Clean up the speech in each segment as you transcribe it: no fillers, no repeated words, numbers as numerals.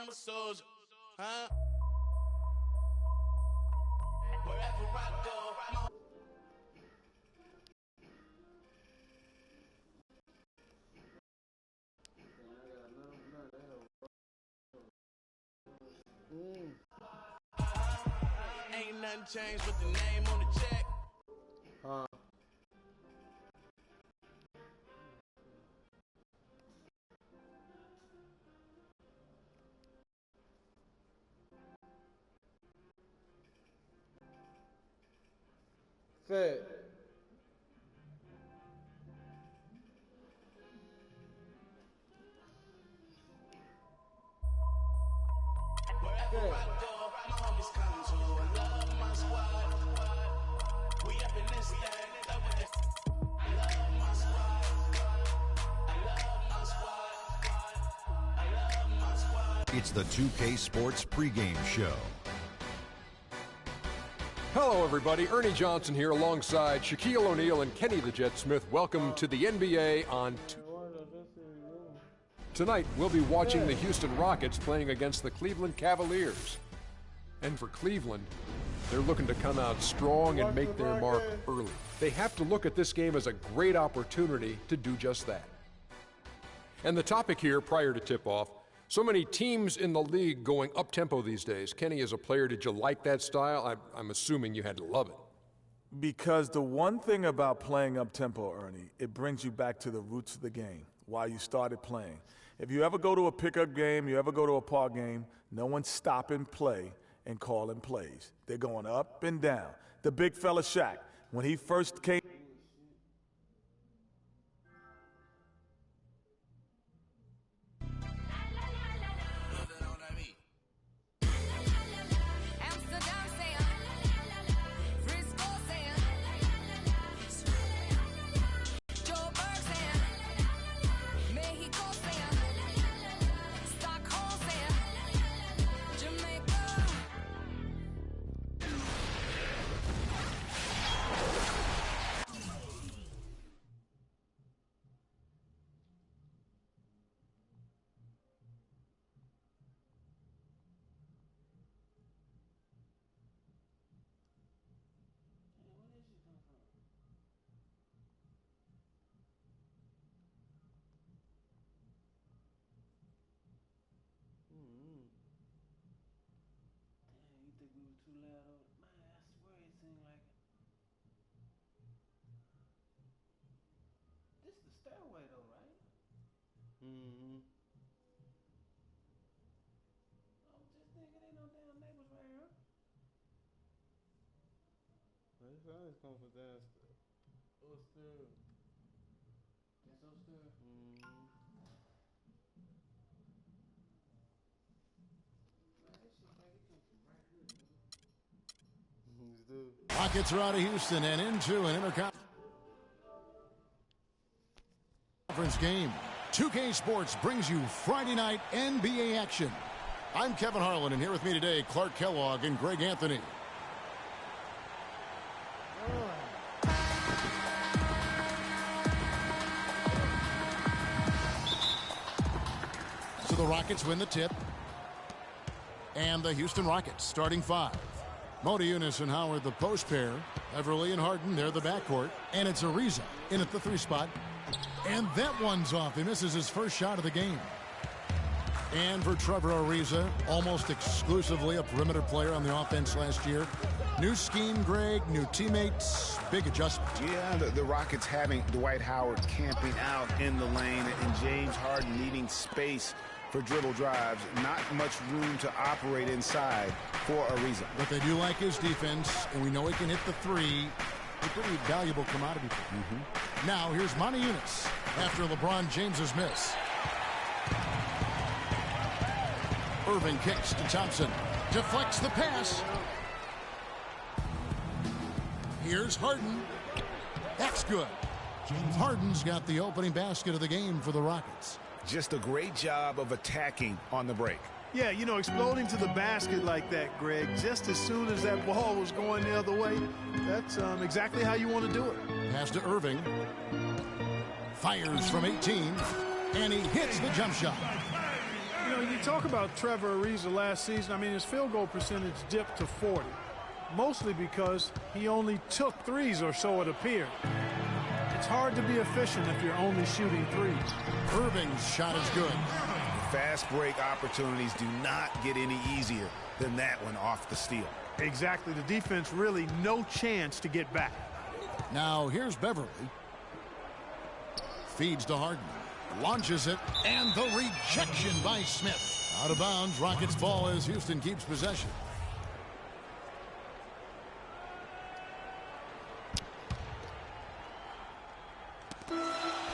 I'm a soldier, huh? Wherever I go, ain't nothing changed with the name on the check. Fed. Wherever I go, my homies come to. I love my squad. We up in this thing, love with this. I love my squad. I love my squad. I love my squad. It's the 2K Sports pregame show. Hello, everybody. Ernie Johnson here alongside Shaquille O'Neal and Kenny the Jet Smith. Welcome to the NBA on Tonight, we'll be watching the Houston Rockets playing against the Cleveland Cavaliers. And for Cleveland, they're looking to come out strong and make their mark early. They have to look at this game as a great opportunity to do just that. And the topic here prior to tip-off, so many teams in the league going up-tempo these days. Kenny, as a player, did you like that style? I'm assuming you had to love it. Because the one thing about playing up-tempo, Ernie, it brings you back to the roots of the game, why you started playing. If you ever go to a pickup game, you ever go to a park game, no one's stopping play and calling plays. They're going up and down. The big fella Shaq, when he first came, Rockets are out of Houston and into an interconference game. 2K Sports brings you Friday night NBA action. I'm Kevin Harlan, and here with me today, Clark Kellogg and Greg Anthony. So the Rockets win the tip. And the Houston Rockets starting five. Modiunas and Howard, the post pair. Everly and Harden, they're the backcourt. And it's Ariza in at the three spot. And that one's off. He misses his first shot of the game. And for Trevor Ariza, almost exclusively a perimeter player on the offense last year. New scheme, Greg, new teammates, big adjustment. Yeah, the Rockets having Dwight Howard camping out in the lane and James Harden needing space for dribble drives. Not much room to operate inside for Ariza. But they do like his defense, and we know he can hit the three. A pretty valuable commodity. Now here's Modiunas after LeBron James's miss. Irving kicks to Thompson. Deflects the pass. Here's Harden. That's good. James Harden's got the opening basket of the game for the Rockets. Just a great job of attacking on the break. Yeah, you know, exploding to the basket like that, Greg, just as soon as that ball was going the other way, that's exactly how you want to do it. Pass to Irving. Fires from 18, and he hits the jump shot. You know, you talk about Trevor Ariza last season, I mean, his field goal percentage dipped to 40, mostly because he only took threes, or so it appeared. It's hard to be efficient if you're only shooting threes. Irving's shot is good. Fast break opportunities do not get any easier than that one off the steal. Exactly. The defense really no chance to get back. Now here's Beverly. Feeds to Harden. Launches it, and the rejection by Smith. Out of bounds. Rockets fall as Houston keeps possession.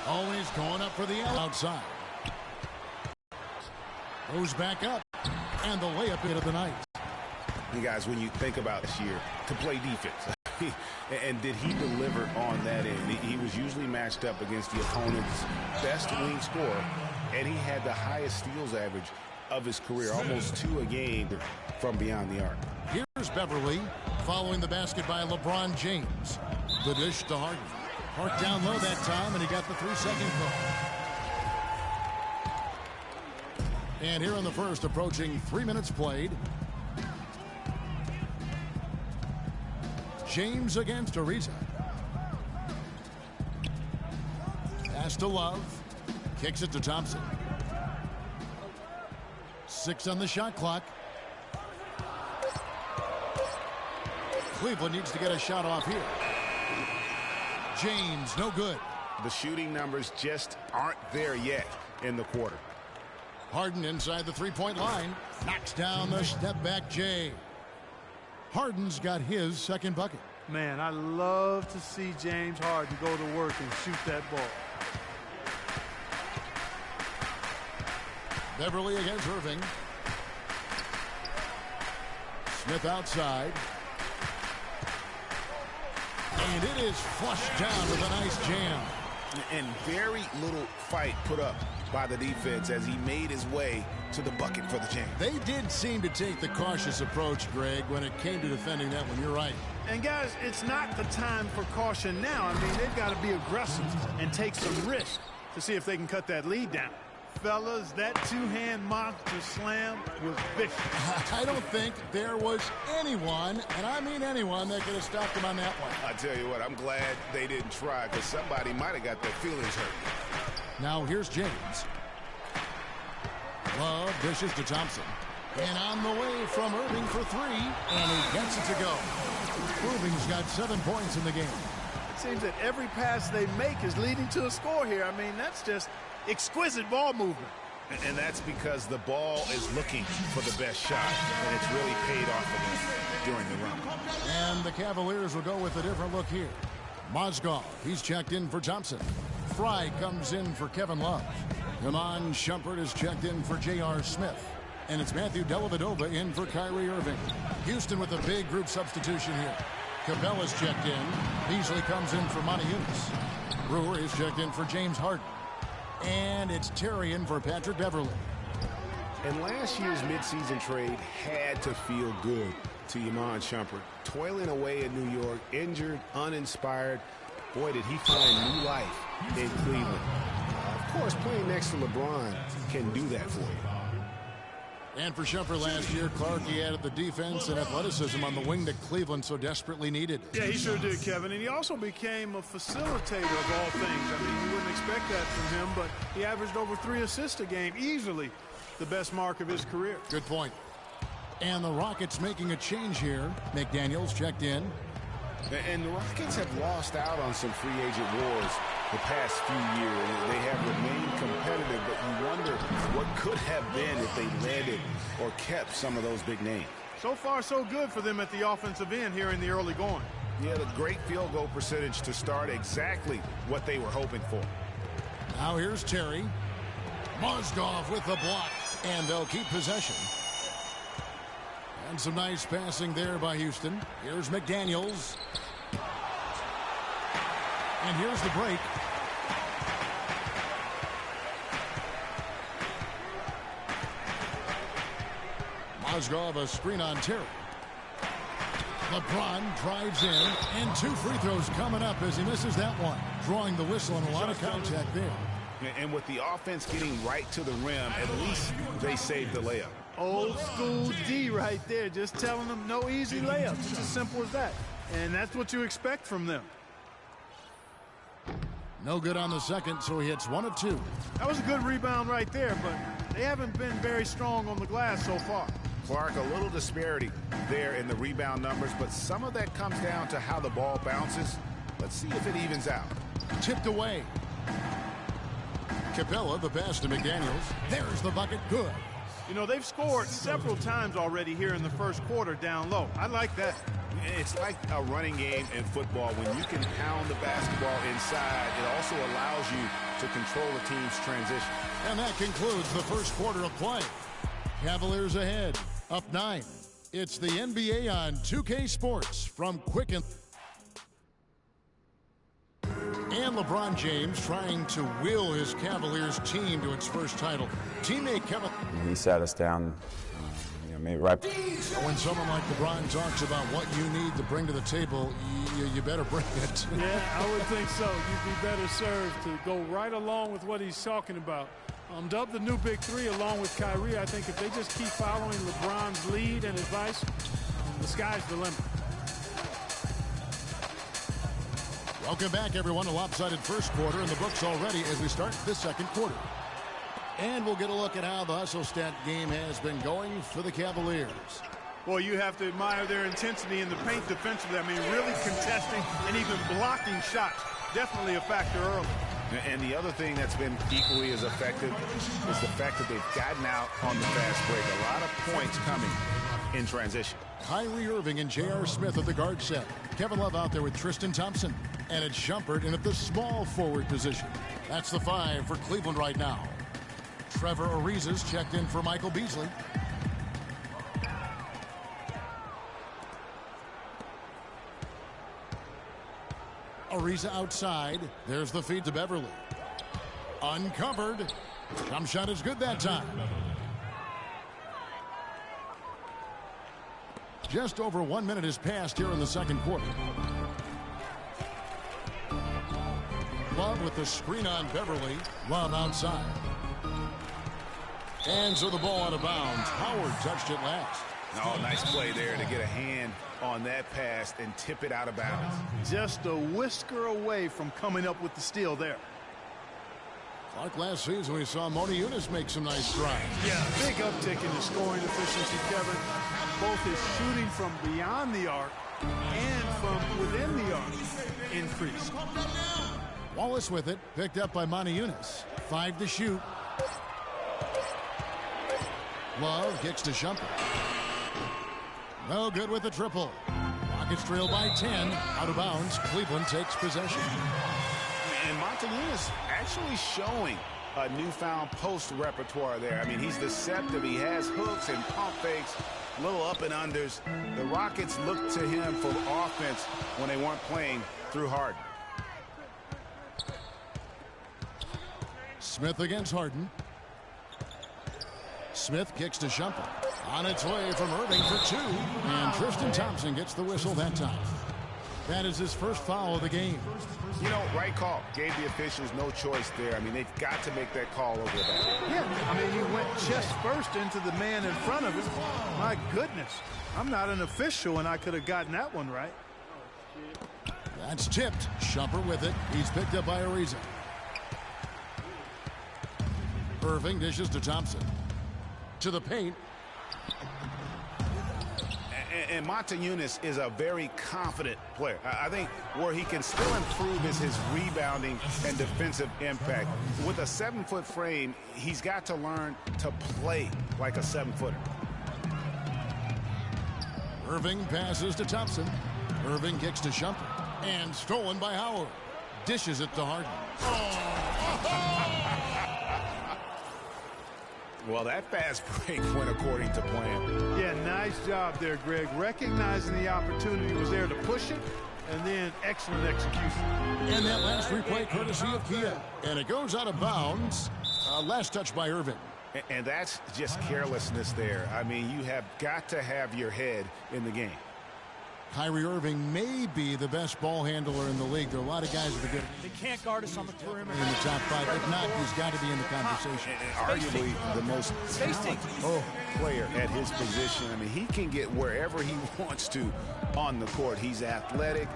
Always going up for the outside. Goes back up, and the layup into the night. You guys, when you think about this year, to play defense, and did he deliver on that end? He was usually matched up against the opponent's best wing scorer, and he had the highest steals average of his career, almost 2 a game from beyond the arc. Here's Beverly following the basket by LeBron James. The dish to Harden. Parked down low that time, and he got the 3-second call. And here in the first, approaching 3 minutes played. James against Ariza. Pass to Love. Kicks it to Thompson. 6 on the shot clock. Cleveland needs to get a shot off here. James, no good. The shooting numbers just aren't there yet in the quarter. Harden inside the three-point line. Knocks down the step-back J. Harden's got his second bucket. Man, I love to see James Harden go to work and shoot that ball. Beverly against Irving. Smith outside. And it is flushed down with a nice jam. And very little fight put up by the defense as he made his way to the bucket for the jam. They did seem to take the cautious approach, Greg, when it came to defending that one. You're right. And guys, it's not the time for caution now. I mean, they've got to be aggressive and take some risk to see if they can cut that lead down. Fellas, that two-hand monster slam was vicious. I don't think there was anyone, and I mean anyone, that could have stopped him on that one. I tell you what, I'm glad they didn't try, because somebody might have got their feelings hurt. Now here's James. Love dishes to Thompson. And on the way from Irving for 3, and he gets it to go. Irving's got 7 points in the game. It seems that every pass they make is leading to a score here. I mean, that's just exquisite ball movement. And that's because the ball is looking for the best shot, and it's really paid off for them during the run. And the Cavaliers will go with a different look here. Mozgov, he's checked in for Thompson. Fry comes in for Kevin Love. Iman Shumpert is checked in for J.R. Smith. And it's Matthew Dellavedova in for Kyrie Irving. Houston with a big group substitution here. Capella's checked in. Beasley comes in for Monty Eunice. Brewer is checked in for James Harden. And it's Terry in for Patrick Beverly. And last year's midseason trade had to feel good to Iman Shumpert. Toiling away in New York, injured, uninspired. Boy, did he find new life in Cleveland. Of course, playing next to LeBron can do that for you. And for Shumpert last year, Clark, he added the defense and athleticism on the wing that Cleveland so desperately needed. Yeah, he sure did, Kevin. And he also became a facilitator of all things. I mean, you wouldn't expect that from him, but he averaged over 3 assists a game, easily the best mark of his career. Good point. And the Rockets making a change here. McDaniels checked in. And the Rockets have lost out on some free agent wars the past few years. They have remained competitive, but you wonder what could have been if they landed or kept some of those big names. So far, so good for them at the offensive end here in the early going. Yeah, the great field goal percentage to start, exactly what they were hoping for. Now here's Terry. Mozgov with the block, and they'll keep possession. And some nice passing there by Houston. Here's McDaniels. And here's the break. Mozgov a screen on Terry. LeBron drives in, and 2 free throws coming up as he misses that one. Drawing the whistle and a lot of contact there. And with the offense getting right to the rim, at least they saved the layup. Old school D right there, just telling them no easy layups. It's as simple as that. And that's what you expect from them. No good on the second, so he hits 1 of 2. That was a good rebound right there, but they haven't been very strong on the glass so far. Clark, a little disparity there in the rebound numbers, but some of that comes down to how the ball bounces. Let's see if it evens out. Tipped away. Capella, the pass to McDaniels. There's the bucket. Good. You know, they've scored several times already here in the first quarter down low. I like that. It's like a running game in football. When you can pound the basketball inside, it also allows you to control the team's transition. And that concludes the first quarter of play. Cavaliers ahead, up 9. It's the NBA on 2K Sports from Quicken. And LeBron James trying to will his Cavaliers team to its first title. Teammate Kevin. He sat us down, maybe right. When someone like LeBron talks about what you need to bring to the table, you better bring it. Yeah, I would think so. You'd be better served to go right along with what he's talking about. Dubbed the new Big Three along with Kyrie. I think if they just keep following LeBron's lead and advice, the sky's the limit. Welcome back, everyone. A lopsided first quarter in the books already as we start the second quarter. And we'll get a look at how the hustle stat game has been going for the Cavaliers. Boy, you have to admire their intensity in the paint defensively. I mean, really contesting and even blocking shots. Definitely a factor early. And the other thing that's been equally as effective is the fact that they've gotten out on the fast break. A lot of points coming in transition. Kyrie Irving and J.R. Smith at the guard set. Kevin Love out there with Tristan Thompson. And it's Shumpert in at the small forward position. That's the 5 for Cleveland right now. Trevor Ariza's checked in for Michael Beasley. Ariza outside. There's the feed to Beverly. Uncovered. Jump shot is good that time. Just over 1 minute has passed here in the second quarter. Love with the screen on Beverly. Love outside. And so the ball out of bounds. Howard touched it last. Oh, nice play there to get a hand on that pass and tip it out of bounds. Just a whisker away from coming up with the steal there. Like last season, we saw Moni Eunice make some nice strides. Yeah, big uptick in his scoring efficiency, Kevin. Both his shooting from beyond the arc and from within the arc increased. Wallace with it, picked up by Moni Eunice. 5 to shoot. Love kicks to Shumpert. No good with the triple. Rockets trail by 10. Out of bounds. Cleveland takes possession. And Montañez actually showing a newfound post repertoire there. I mean, he's deceptive. He has hooks and pump fakes, little up and unders. The Rockets looked to him for offense when they weren't playing through Harden. Smith against Harden. Smith kicks to Shumpert. On its way from Irving for 2. And Tristan Thompson gets the whistle that time. That is his first foul of the game. You know, right call. Gave the officials no choice there. I mean, they've got to make that call over that. Yeah, I mean, he went chest first into the man in front of him. My goodness. I'm not an official, and I could have gotten that one right. That's tipped. Shumpert with it. He's picked up by Ariza. Irving dishes to Thompson. To the paint. And Montañez is a very confident player. I think where he can still improve is his rebounding and defensive impact. With a 7-foot frame, he's got to learn to play like a 7-footer. Irving passes to Thompson. Irving kicks to Shumpert. And stolen by Howard. Dishes it to Harden. Well, that fast break went according to plan. Yeah, nice job there, Greg. Recognizing the opportunity was there to push it, and then excellent execution. And that last replay courtesy of Kia. And it goes out of bounds. Last touch by Irving. And that's just carelessness there. I mean, you have got to have your head in the game. Kyrie Irving may be the best ball handler in the league. There are a lot of guys that are good. They can't guard us on the perimeter. In the top 5. If not, he's got to be in the conversation. And arguably the most talented player at his position. I mean, he can get wherever he wants to on the court. He's athletic,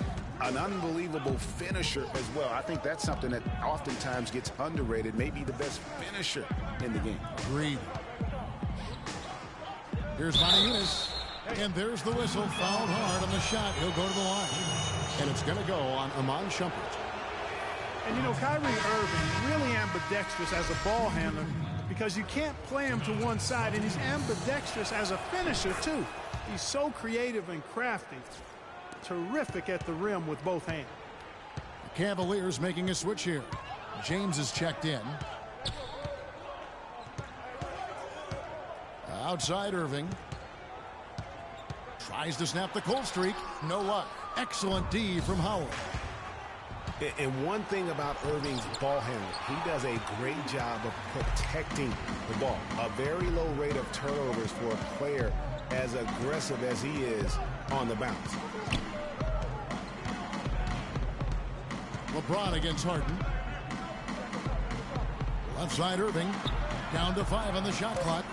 an unbelievable finisher as well. I think that's something that oftentimes gets underrated. Maybe the best finisher in the game. Agreed. Here's Yunus. And there's the whistle. Fouled hard on the shot. He'll go to the line. And it's going to go on Iman Shumpert. And, you know, Kyrie Irving really ambidextrous as a ball handler because you can't play him to one side, and he's ambidextrous as a finisher, too. He's so creative and crafty. Terrific at the rim with both hands. The Cavaliers making a switch here. James is checked in. Outside Irving. Tries to snap the cold streak. No luck. Excellent D from Howard. And one thing about Irving's ball handling, he does a great job of protecting the ball. A very low rate of turnovers for a player as aggressive as he is on the bounce. LeBron against Harden. Left side Irving. Down to 5 on the shot clock.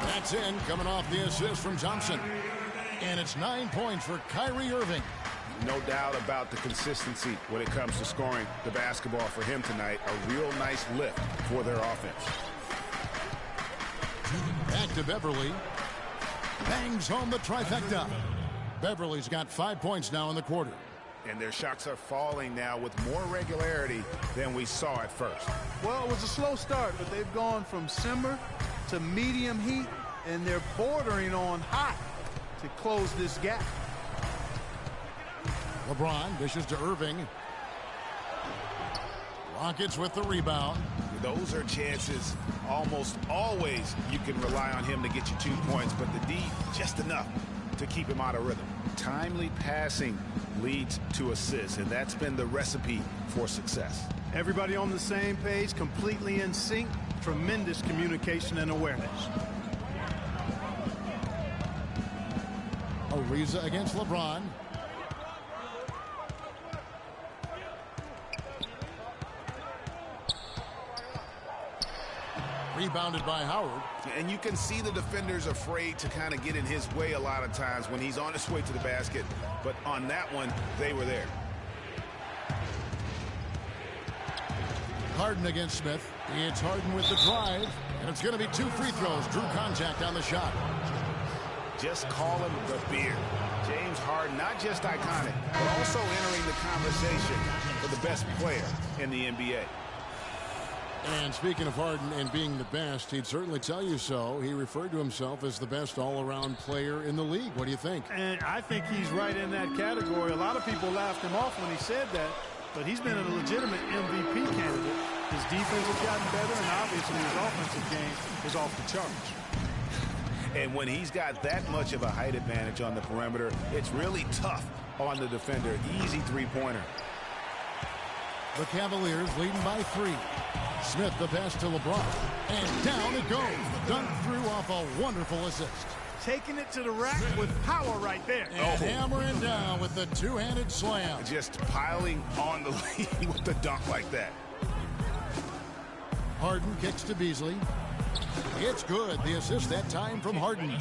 That's in, coming off the assist from Thompson. And it's 9 points for Kyrie Irving. No doubt about the consistency when it comes to scoring the basketball for him tonight. A real nice lift for their offense. Back to Beverly. Bangs home the trifecta. Beverly's got 5 points now in the quarter. And their shots are falling now with more regularity than we saw at first. Well, it was a slow start, but they've gone from simmer to medium heat, and they're bordering on hot to close this gap. LeBron dishes to Irving. Rockets with the rebound. Those are chances almost always you can rely on him to get you 2 points, but the D just enough to keep him out of rhythm. Timely passing leads to assists, and that's been the recipe for success. Everybody on the same page, completely in sync. Tremendous communication and awareness. Ariza against LeBron. Rebounded by Howard. And you can see the defenders afraid to kind of get in his way a lot of times when he's on his way to the basket. But on that one, they were there. Harden against Smith. It's Harden with the drive. And it's going to be 2 free throws. Drew contact on the shot. Just call him the beard. James Harden, not just iconic, but also entering the conversation for the best player in the NBA. And speaking of Harden and being the best, he'd certainly tell you so. He referred to himself as the best all-around player in the league. What do you think? And I think he's right in that category. A lot of people laughed him off when he said that, but he's been a legitimate MVP candidate. His defense has gotten better, and obviously his offensive game is off the charts. And when he's got that much of a height advantage on the perimeter, it's really tough on the defender. Easy three-pointer. The Cavaliers leading by 3. Smith the pass to LeBron. And down it goes. Dunked through off a wonderful assist. Taking it to the rack with power right there. And hammering down with the two-handed slam. Just piling on the lead with the dunk like that. Harden kicks to Beasley. It's good. The assist that time from Harden.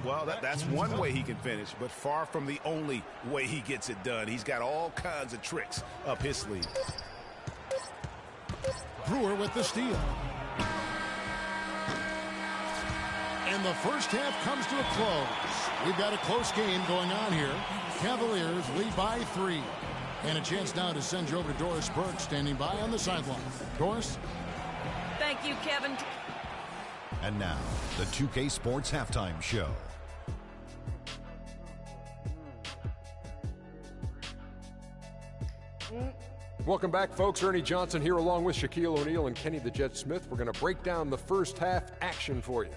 Well, that's one way he can finish, but far from the only way he gets it done. He's got all kinds of tricks up his sleeve. Brewer with the steal. And the first half comes to a close. We've got a close game going on here. Cavaliers lead by 3. And a chance now to send you over to Doris Burke, standing by on the sideline. Doris? Thank you, Kevin. And now, the 2K Sports Halftime Show. Welcome back, folks. Ernie Johnson here along with Shaquille O'Neal and Kenny the Jet Smith. We're going to break down the first half action for you.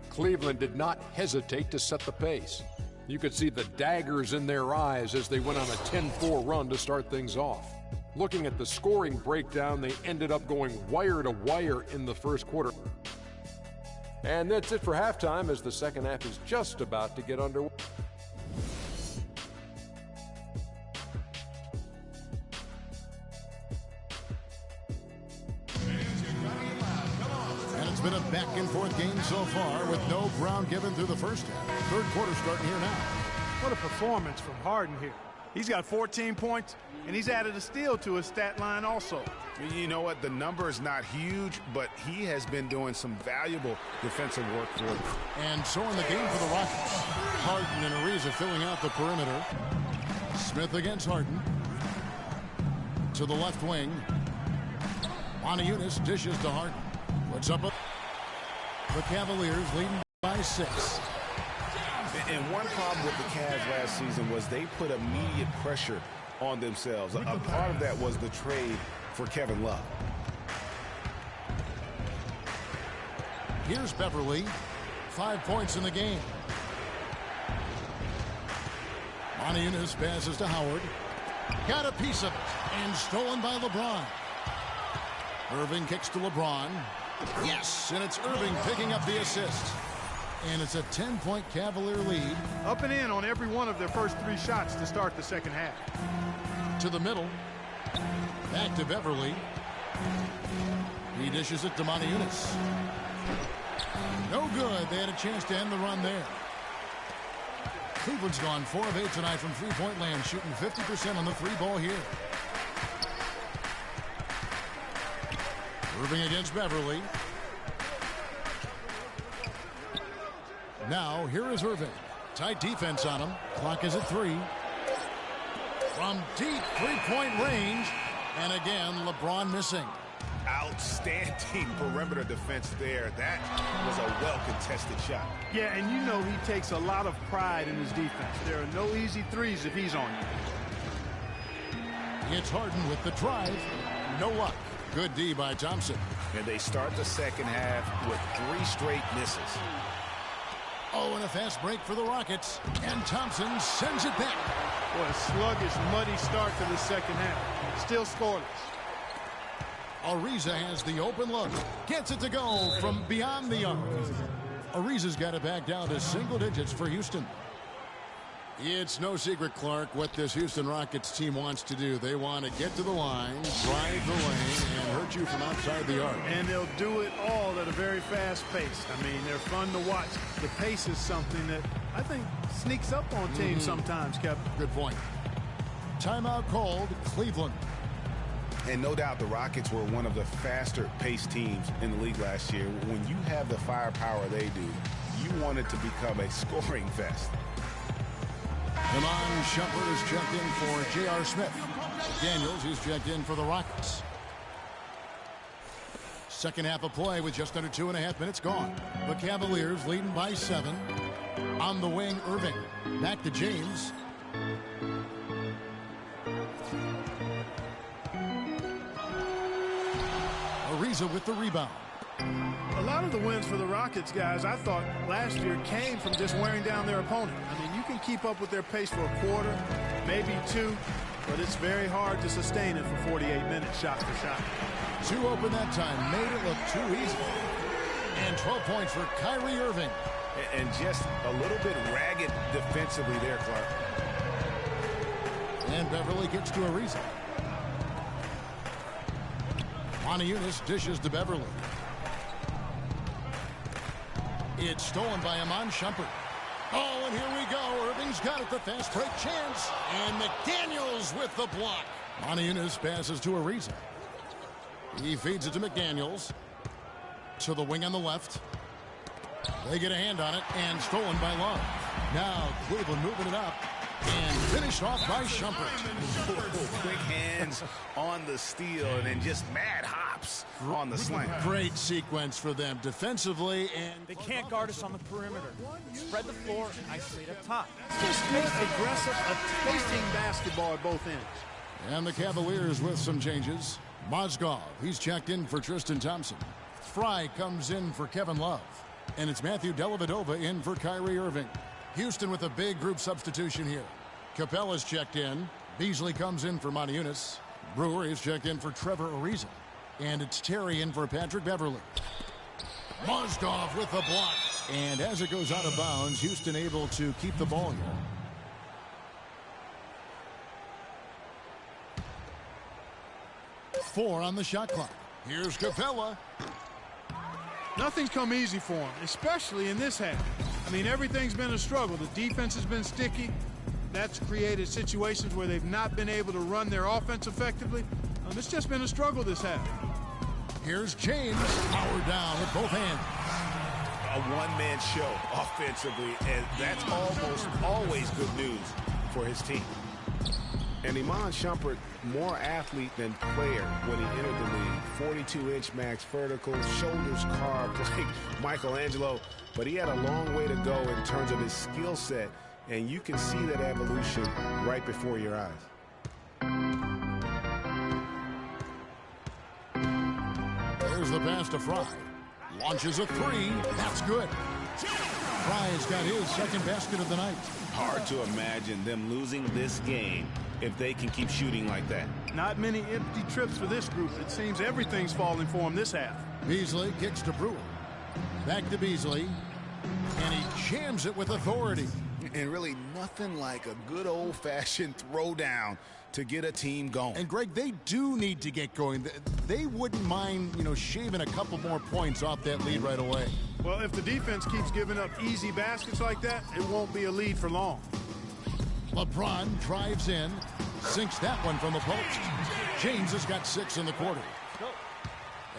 Cleveland did not hesitate to set the pace. You could see the daggers in their eyes as they went on a 10-4 run to start things off. Looking at the scoring breakdown, they ended up going wire to wire in the first quarter. And that's it for halftime as the second half is just about to get underway. 5 games so far with no ground given through the first half. Third quarter starting here now. What a performance from Harden here. He's got 14 points, and he's added a steal to his stat line also. You know what? The number is not huge, but he has been doing some valuable defensive work for them. And so in the game for the Rockets, Harden and Ariza filling out the perimeter. Smith against Harden. To the left wing. Eunice dishes to Harden. Puts up the Cavaliers leading by 6. And one problem with the Cavs last season was they put immediate pressure on themselves. A part of that was the trade for Kevin Love. Here's Beverly. 5 points in the game. Eunice passes to Howard. Got a piece of it. And stolen by LeBron. Irving kicks to LeBron. Yes, and it's Irving picking up the assist. And it's a 10-point Cavalier lead. Up and in on every one of their first 3 shots to start the second half. To the middle. Back to Beverly. He dishes it to Eunice. No good. They had a chance to end the run there. Cleveland's gone 4 of 8 tonight from three-point land, shooting 50% on the 3-ball here. Irving against Beverly. Now, here is Irving. Tight defense on him. Clock is at 3. From deep three-point range. And again, LeBron missing. Outstanding perimeter defense there. That was a well-contested shot. Yeah, and you know he takes a lot of pride in his defense. There are no easy threes if he's on you. It's Harden with the drive. No luck. Good D by Thompson. And they start the second half with 3 straight misses. Oh, and a fast break for the Rockets. And Thompson sends it back. What a sluggish, muddy start to the second half. Still scoreless. Ariza has the open look. Gets it to go from beyond the arc. Ariza's got it back down to single digits for Houston. It's no secret, Clark, what this Houston Rockets team wants to do. They want to get to the line, drive the lane, and hurt you from outside the arc. And they'll do it all at a very fast pace. I mean, they're fun to watch. The pace is something that I think sneaks up on teams sometimes, Kevin. Good point. Timeout called, Cleveland. And no doubt the Rockets were one of the faster-paced teams in the league last year. When you have the firepower they do, you want it to become a scoring fest. Iman Shumpert is checked in for J.R. Smith. Daniels is checked in for the Rockets. Second half of play with just under 2.5 minutes gone. The Cavaliers leading by 7. On the wing, Irving. Back to James. Ariza with the rebound. A lot of the wins for the Rockets, guys, I thought last year came from just wearing down their opponent. I mean, you can keep up with their pace for a quarter, maybe 2, but it's very hard to sustain it for 48 minutes, shot for shot. 2 open that time, made it look too easy. And 12 points for Kyrie Irving. And just a little bit ragged defensively there, Clark. And Beverly gets to Ariza. Eunice dishes to Beverly. It's stolen by Iman Shumpert. Oh, and here we go. Irving's got it, the fast break chance. And McDaniels with the block. Eunice passes to Ariza. He feeds it to McDaniels. To the wing on the left. They get a hand on it, and stolen by Love. Now Cleveland moving it up. And finished off by Shumpert. Quick hands on the steal, and then just mad hops on the slant. Great sequence for them defensively, and they can't guard us on the perimeter. Spread the floor and isolate up top. Just make aggressive, attacking basketball at both ends. And the Cavaliers with some changes. Mozgov, he's checked in for Tristan Thompson. Fry comes in for Kevin Love. And it's Matthew Dellavedova in for Kyrie Irving. Houston with a big group substitution here. Capella's checked in. Beasley comes in for Eunice. Brewer is checked in for Trevor Ariza. And it's Terry in for Patrick Beverly. Mozgov with the block. And as it goes out of bounds, Houston able to keep the ball here. Four on the shot clock. Here's Capella. Nothing's come easy for them, especially in this half. I mean, everything's been a struggle. The defense has been sticky. That's created situations where they've not been able to run their offense effectively. It's just been a struggle this half. Here's James, powered down with both hands. A one-man show offensively, and that's almost always good news for his team. And Iman Shumpert, more athlete than player when he entered the league. 42-inch max vertical, shoulders carved like Michelangelo, but he had a long way to go in terms of his skill set, and you can see that evolution right before your eyes. There's the pass to Fry. Launches a three. That's good. Fry's got his second basket of the night. Hard to imagine them losing this game if they can keep shooting like that. Not many empty trips for this group. It seems everything's falling for them this half. Beasley kicks to Brewer. Back to Beasley. And he jams it with authority. And really nothing like a good old-fashioned throwdown to get a team going. And, Greg, they do need to get going. They wouldn't mind, shaving a couple more points off that lead right away. Well, if the defense keeps giving up easy baskets like that, it won't be a lead for long. LeBron drives in, sinks that one from the post. James has got 6 in the quarter.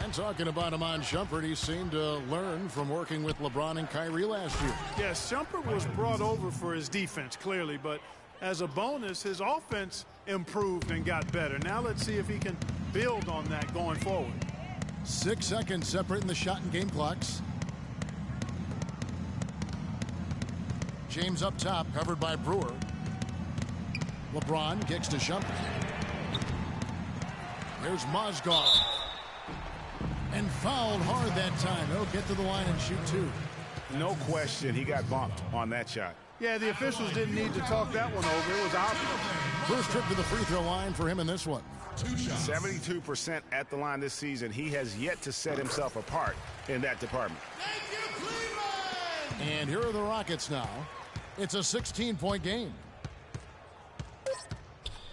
And talking about Iman Shumpert, he seemed to learn from working with LeBron and Kyrie last year. Yes, Shumpert was brought over for his defense, clearly, but as a bonus, his offense improved and got better. Now let's see if he can build on that going forward. 6 seconds separating the shot and game clocks. James up top, covered by Brewer. LeBron kicks to Shumpert. There's Mozgov. And fouled hard that time. He'll get to the line and shoot 2. No question, he got bumped on that shot. Yeah, the officials didn't need to talk that one over. It was obvious. First trip to the free throw line for him in this one. 72% at the line this season. He has yet to set himself apart in that department. And here are the Rockets now. It's a 16-point game.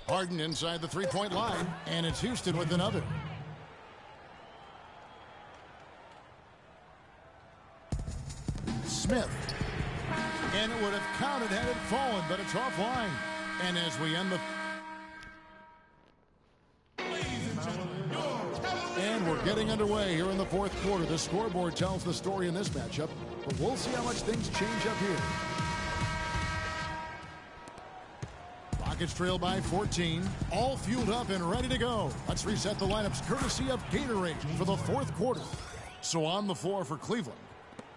Harden inside the three-point line, and it's Houston with another. Smith. And it would have counted had it fallen, but it's offline. And as we end the... And we're getting underway here in the fourth quarter. The scoreboard tells the story in this matchup, but we'll see how much things change up here. Rockets trail by 14, all fueled up and ready to go. Let's reset the lineups courtesy of Gatorade for the fourth quarter. So on the floor for Cleveland,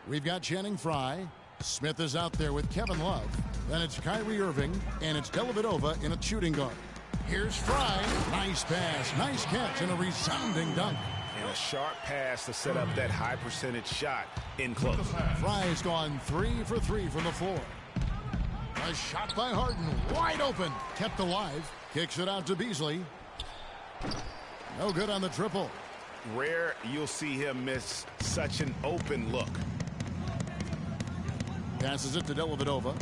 we've got Channing Frye. Smith is out there with Kevin Love. Then it's Kyrie Irving, and it's Dellavedova in a shooting guard. Here's Frye. Nice pass, nice catch, and a resounding dunk. And a sharp pass to set up that high percentage shot in close. Frye's gone 3 for 3 from the floor. A shot by Harden, wide open, kept alive. Kicks it out to Beasley. No good on the triple. Rare you'll see him miss such an open look. Passes it to Dellavedova.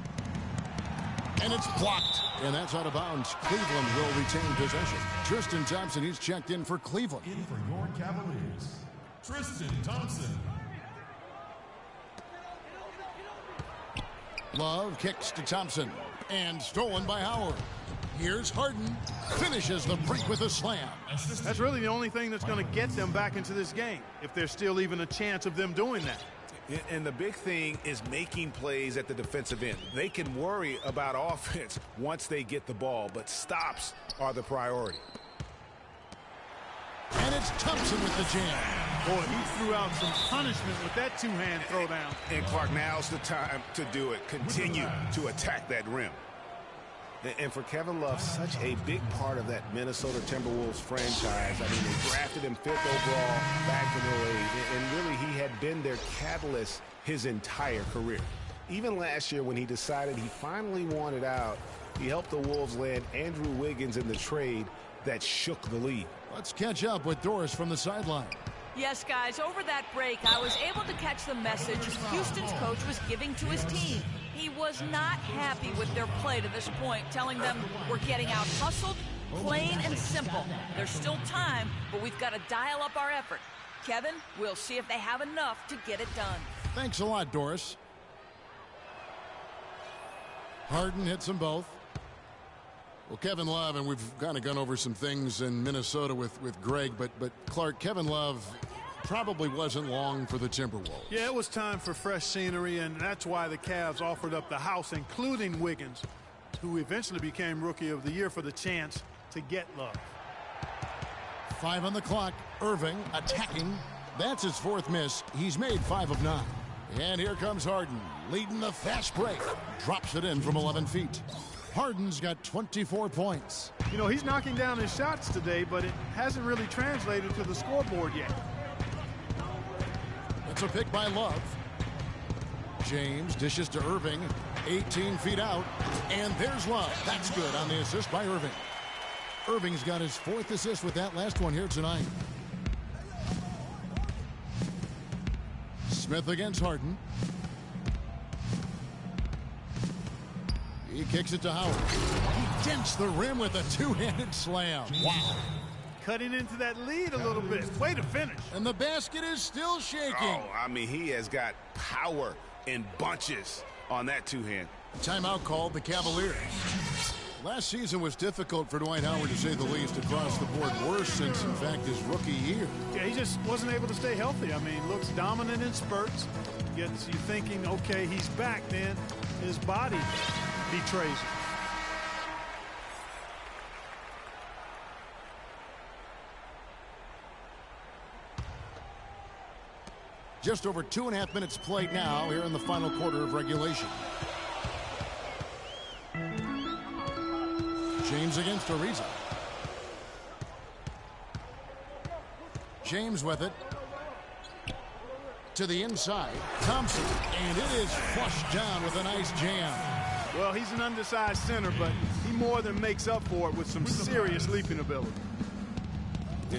And it's blocked. And that's out of bounds. Cleveland will retain possession. Tristan Thompson, he's checked in for Cleveland. In for your Cavaliers, Tristan Thompson. Love kicks to Thompson. And stolen by Howard. Here's Harden. Finishes the break with a slam. That's really the only thing that's going to get them back into this game, if there's still even a chance of them doing that. And the big thing is making plays at the defensive end. They can worry about offense once they get the ball, but stops are the priority. And it's Thompson with the jam. Boy, he threw out some punishment with that two-hand throwdown. And Clark, now's the time to do it. Continue to attack that rim. And for Kevin Love, such a big part of that Minnesota Timberwolves franchise. I mean, they drafted him 5th overall back in the league. And really, he had been their catalyst his entire career. Even last year when he decided he finally wanted out, he helped the Wolves land Andrew Wiggins in the trade that shook the league. Let's catch up with Doris from the sideline. Yes, guys, over that break, I was able to catch the message Houston's coach was giving to his team. He was not happy with their play to this point, telling them we're getting out hustled, plain and simple. There's still time, but we've got to dial up our effort. Kevin, we'll see if they have enough to get it done. Thanks a lot, Doris. Harden hits them both. Well, Kevin Love, and we've kind of gone over some things in Minnesota with Greg, but Clark, Kevin Love probably wasn't long for the Timberwolves. Yeah, it was time for fresh scenery, and that's why the Cavs offered up the house, including Wiggins, who eventually became Rookie of the Year, for the chance to get Love. 5 on the clock. Irving attacking. That's his 4th miss. He's made 5 of 9. And here comes Harden, leading the fast break. Drops it in from 11 feet. Harden's got 24 points. You know, he's knocking down his shots today, but it hasn't really translated to the scoreboard yet. It's a pick by Love. James dishes to Irving, 18 feet out, and there's Love. That's good on the assist by Irving. Irving's got his 4th assist with that last one here tonight. Smith against Harden. He kicks it to Howard. He dents the rim with a 2-handed slam. Wow. Cutting into that lead a little bit. Way to finish. And the basket is still shaking. Oh, I mean, he has got power in bunches on that 2-hand. Timeout called the Cavaliers. Last season was difficult for Dwight Howard, to say the least, across the board. Worse since, in fact, his rookie year. Yeah, he just wasn't able to stay healthy. I mean, looks dominant in spurts. Gets you thinking, okay, he's back. Then his body betrays him. Just over 2.5 minutes played now here in the final quarter of regulation. James against Ariza. James with it. To the inside. Thompson. And it is flushed down with a nice jam. Well, he's an undersized center, but he more than makes up for it with some serious leaping ability.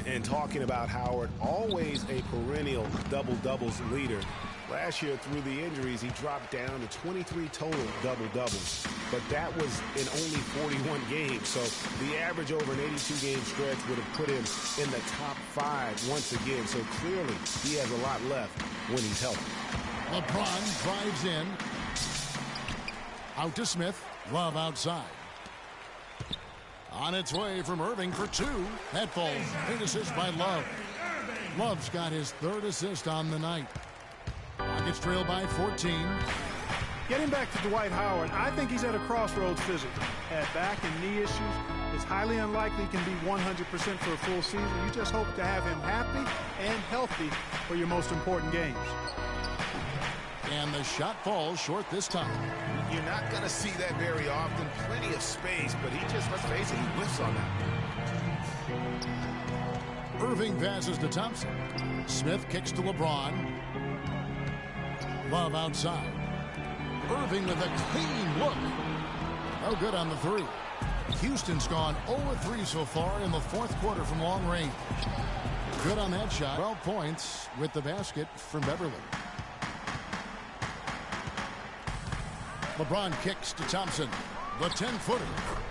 And talking about Howard, always a perennial double-doubles leader. Last year, through the injuries, he dropped down to 23 total double-doubles. But that was in only 41 games. So the average over an 82-game stretch would have put him in the top 5 once again. So clearly, he has a lot left when he's healthy. LeBron drives in. Out to Smith. Love outside. On its way from Irving for 2. That falls. Great assist by Love. Love's got his 3rd assist on the night. Rockets trail by 14. Getting back to Dwight Howard, I think he's at a crossroads physically. Had back and knee issues. It's highly unlikely he can be 100% for a full season. You just hope to have him happy and healthy for your most important games. And the shot falls short this time. You're not going to see that very often. Plenty of space, but he just, let's face it, he whiffs on that. Irving passes to Thompson. Smith kicks to LeBron. Love outside. Irving with a clean look. No good on the 3. Houston's gone 0-3 so far in the 4th quarter from long range. Good on that shot. 12 points with the basket from Beverly. LeBron kicks to Thompson. The 10-footer.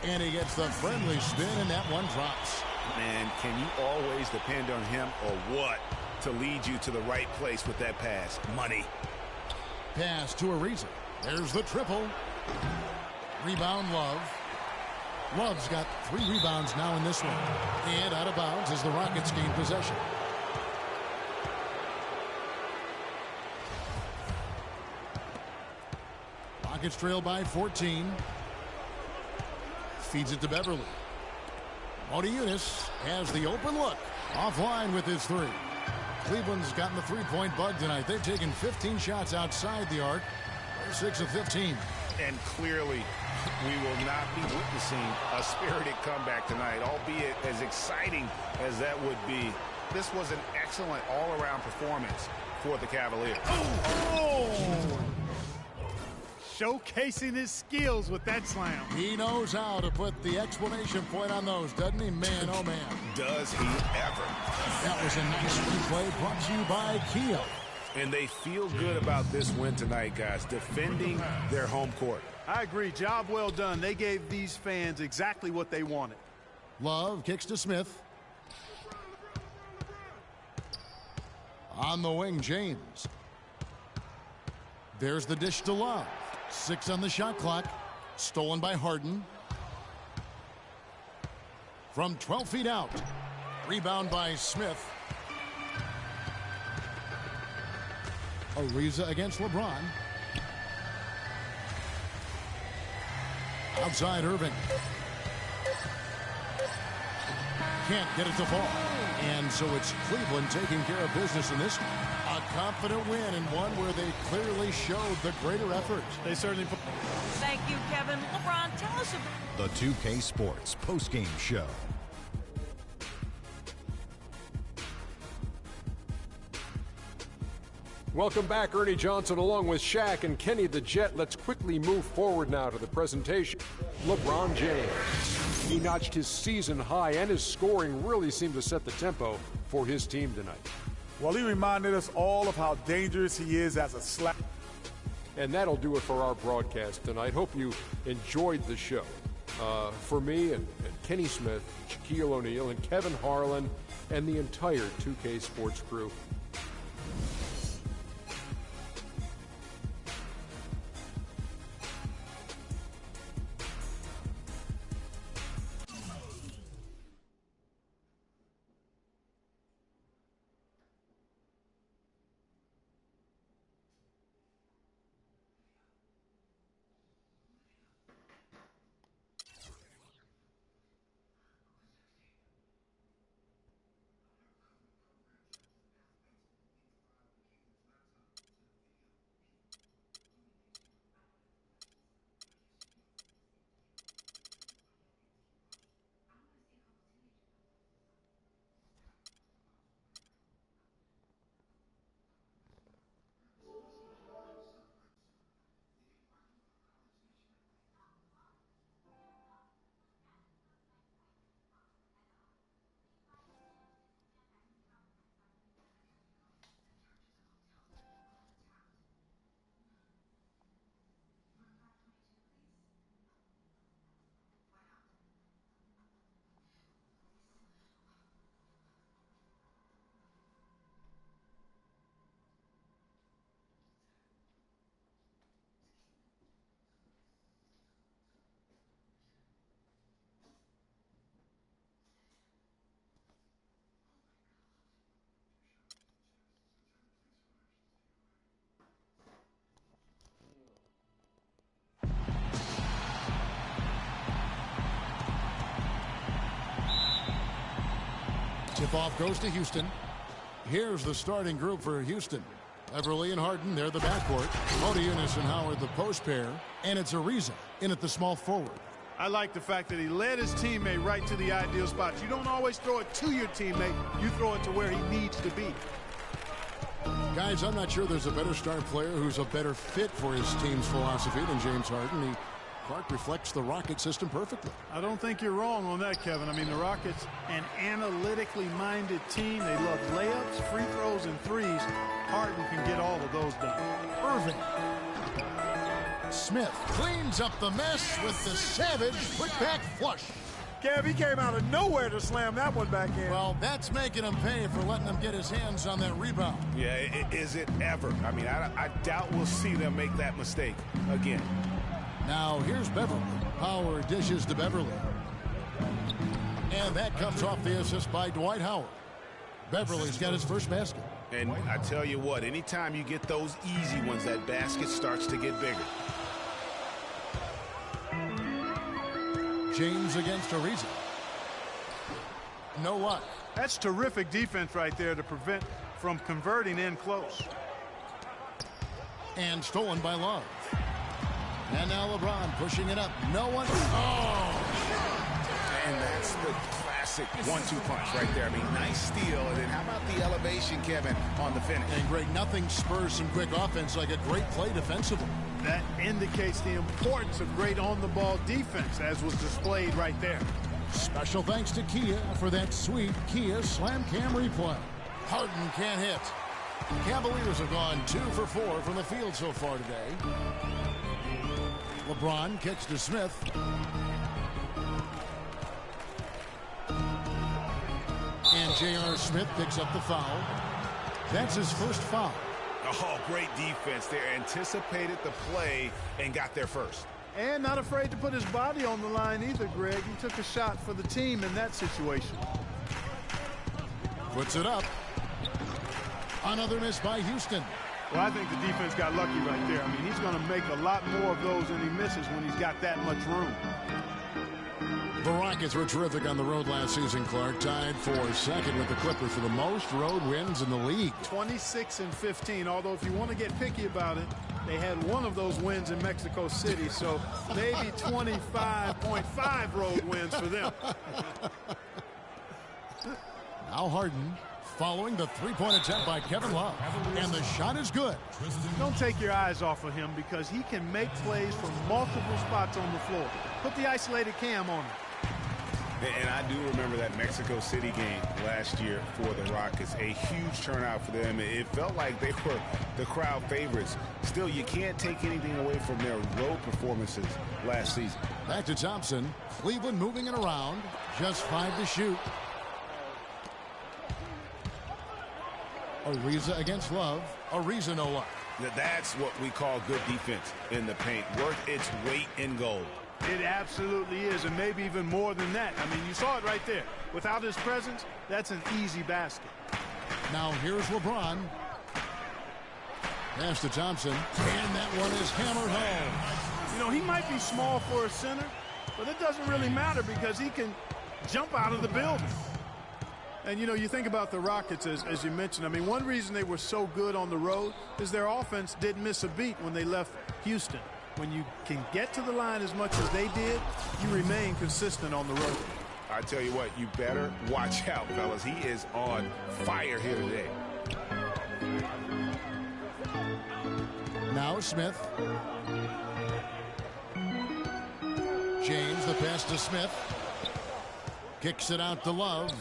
And he gets the friendly spin, and that one drops. Man, can you always depend on him or what to lead you to the right place with that pass? Money. Pass to Ariza. There's the triple. Rebound, Love. Love's got 3 rebounds now in this one. And out of bounds as the Rockets gain possession. Rockets trail by 14. Feeds it to Beverly. Motiejunas has the open look. Offline with his 3. Cleveland's gotten the 3-point bug tonight. They've taken 15 shots outside the arc. They're 6 of 15. And clearly, we will not be witnessing a spirited comeback tonight, albeit as exciting as that would be. This was an excellent all-around performance for the Cavaliers. Oh! Showcasing his skills with that slam. He knows how to put the exclamation point on those, doesn't he? Man, oh man. Does he ever? That was a nice replay brought to you by Kia. And they feel good about this win tonight, guys, defending their home court. I agree. Job well done. They gave these fans exactly what they wanted. Love kicks to Smith. On the wing, James. There's the dish to Love. 6 on the shot clock. Stolen by Harden. From 12 feet out. Rebound by Smith. Ariza against LeBron. Outside Irving. Can't get it to fall. And so it's Cleveland taking care of business in this one. A confident win and one where they clearly showed the greater effort. They certainly. Thank you, Kevin. LeBron, tell us about The 2K Sports postgame show. Welcome back, Ernie Johnson, along with Shaq and Kenny the Jet. Let's quickly move forward now to the presentation. LeBron James. He notched his season high, and his scoring really seemed to set the tempo for his team tonight. Well, he reminded us all of how dangerous he is as a slap. And that'll do it for our broadcast tonight. Hope you enjoyed the show. For me and Kenny Smith, Shaquille O'Neal, and Kevin Harlan, and the entire 2K Sports crew, Tip-off goes to Houston. Here's the starting group for Houston. Beverly and Harden, they're the backcourt. Modiunas and Howard, the post pair. And it's Ariza in at the small forward. I like the fact that he led his teammate right to the ideal spot. You don't always throw it to your teammate. You throw it to where he needs to be. Guys, I'm not sure there's a better star player who's a better fit for his team's philosophy than James Harden. Clark reflects the Rocket system perfectly. I don't think you're wrong on that, Kevin. I mean, the Rockets, an analytically minded team. They love layups, free throws, and threes. Harden can get all of those done. Irving. Smith cleans up the mess with the savage put-back flush. Kev, he came out of nowhere to slam that one back in. Well, that's making him pay for letting him get his hands on that rebound. Yeah, is it ever? I mean, I doubt we'll see them make that mistake again. Now here's Beverly. Power dishes to Beverly. And that comes off the assist by Dwight Howard. Beverly's got his first basket. And I tell you what, anytime you get those easy ones, that basket starts to get bigger. James against Ariza. No luck. That's terrific defense right there to prevent from converting in close. And stolen by Love. And now LeBron pushing it up. No one. Oh! And that's the classic 1-2 punch right there. I mean, nice steal. And then how about the elevation, Kevin, on the finish? And great, nothing spurs some quick offense like a great play defensively. That indicates the importance of great on-the-ball defense, as was displayed right there. Special thanks to Kia for that sweet Kia Slam Cam replay. Harden can't hit. Cavaliers have gone 2 for 4 from the field so far today. LeBron kicks to Smith. And J.R. Smith picks up the foul. That's his first foul. Oh, great defense. They anticipated the play and got there first. And not afraid to put his body on the line either, Greg. He took a shot for the team in that situation. Puts it up. Another miss by Houston. Well, I think the defense got lucky right there. I mean, he's going to make a lot more of those than he misses when he's got that much room. The Rockets were terrific on the road last season, Clark. Tied for second with the Clippers for the most road wins in the league. 26-15, although if you want to get picky about it, they had one of those wins in Mexico City, so maybe 25.5 road wins for them. Now Harden following the three-point attempt by Kevin Love, and the shot is good. Don't take your eyes off of him because he can make plays from multiple spots on the floor. Put the isolated cam on him. And I do remember that Mexico City game last year for the Rockets. A huge turnout for them. It felt like they were the crowd favorites. Still, you can't take anything away from their road performances last season. Back to Thompson. Cleveland moving it around. Just 5 to shoot. Ariza against Love. Ariza no luck. That's what we call good defense in the paint. Worth its weight in gold. It absolutely is, and maybe even more than that. I mean, you saw it right there. Without his presence, that's an easy basket. Now here's LeBron. Pass to Thompson, and that one is hammered home. You know, he might be small for a center, but it doesn't really matter because he can jump out of the building. And, you know, you think about the Rockets, as you mentioned. I mean, one reason they were so good on the road is their offense didn't miss a beat when they left Houston. When you can get to the line as much as they did, you remain consistent on the road. I tell you what, you better watch out, fellas. He is on fire here today. Now Smith. James, the pass to Smith. Kicks it out to Love.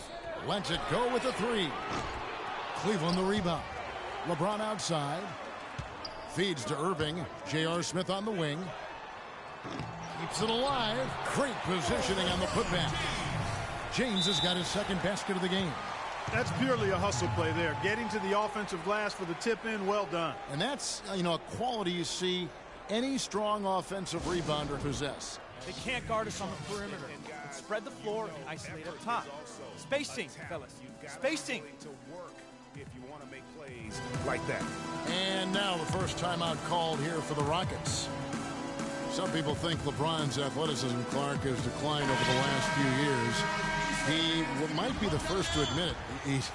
Lets it go with a three. Cleveland the rebound. LeBron outside. Feeds to Irving. J.R. Smith on the wing. Keeps it alive. Great positioning on the putback. James has got his second basket of the game. That's purely a hustle play there. Getting to the offensive glass for the tip-in, well done. And that's, you know, a quality you see any strong offensive rebounder possess. They can't guard us on the perimeter. Spread the floor and isolate up top. Spacing, fellas. Spacing. If you want to make plays like that. And now the first timeout called here for the Rockets. Some people think LeBron's athleticism, Clark, has declined over the last few years. He might be the first to admit it.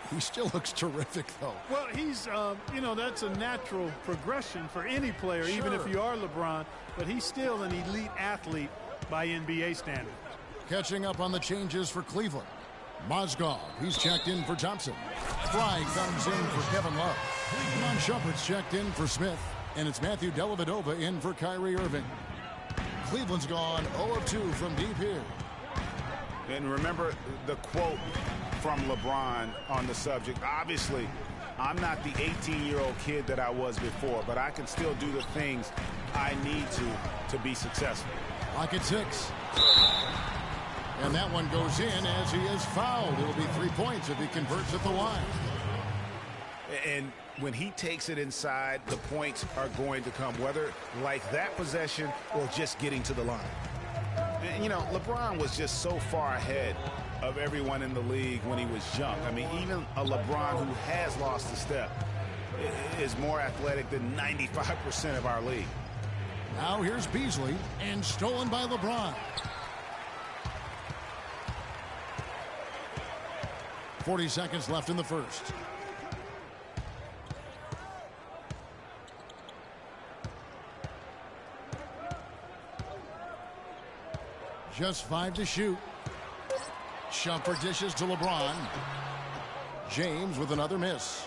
He still looks terrific, though. Well, he's, you know, that's a natural progression for any player, Sure. even if you are LeBron. But he's still an elite athlete by NBA standards. Catching up on the changes for Cleveland. Mozgov, he's checked in for Thompson. Fry comes in for Kevin Love. Iman Shumpert's checked in for Smith. And it's Matthew Dellavedova in for Kyrie Irving. Cleveland's gone 0 of 2 from deep here. And remember the quote from LeBron on the subject. Obviously, I'm not the 18-year-old kid that I was before, but I can still do the things I need to be successful. Rocket 6. And that one goes in as he is fouled. It'll be 3 points if he converts at the line. And when he takes it inside, the points are going to come, whether like that possession or just getting to the line. And, you know, LeBron was just so far ahead of everyone in the league when he was young. I mean, even a LeBron who has lost a step is more athletic than 95% of our league. Now here's Beasley, and stolen by LeBron. 40 seconds left in the first. Just 5 to shoot. Shumpert dishes to LeBron. James with another miss.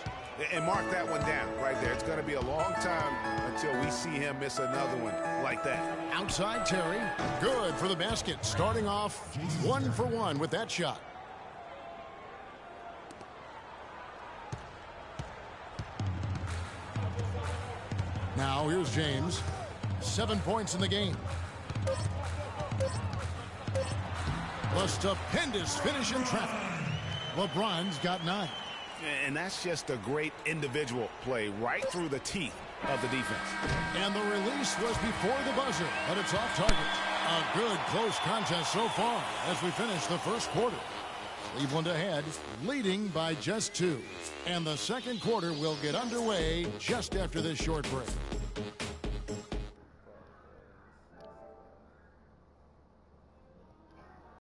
And mark that one down right there. It's going to be a long time until we see him miss another one like that. Outside Terry. Good for the basket. Starting off 1 for 1 with that shot. Now here's James. 7 points in the game. A stupendous finish in traffic. LeBron's got 9. And that's just a great individual play right through the teeth of the defense. And the release was before the buzzer, but it's off target. A good close contest so far as we finish the first quarter. Cleveland ahead, leading by just 2. And the second quarter will get underway just after this short break.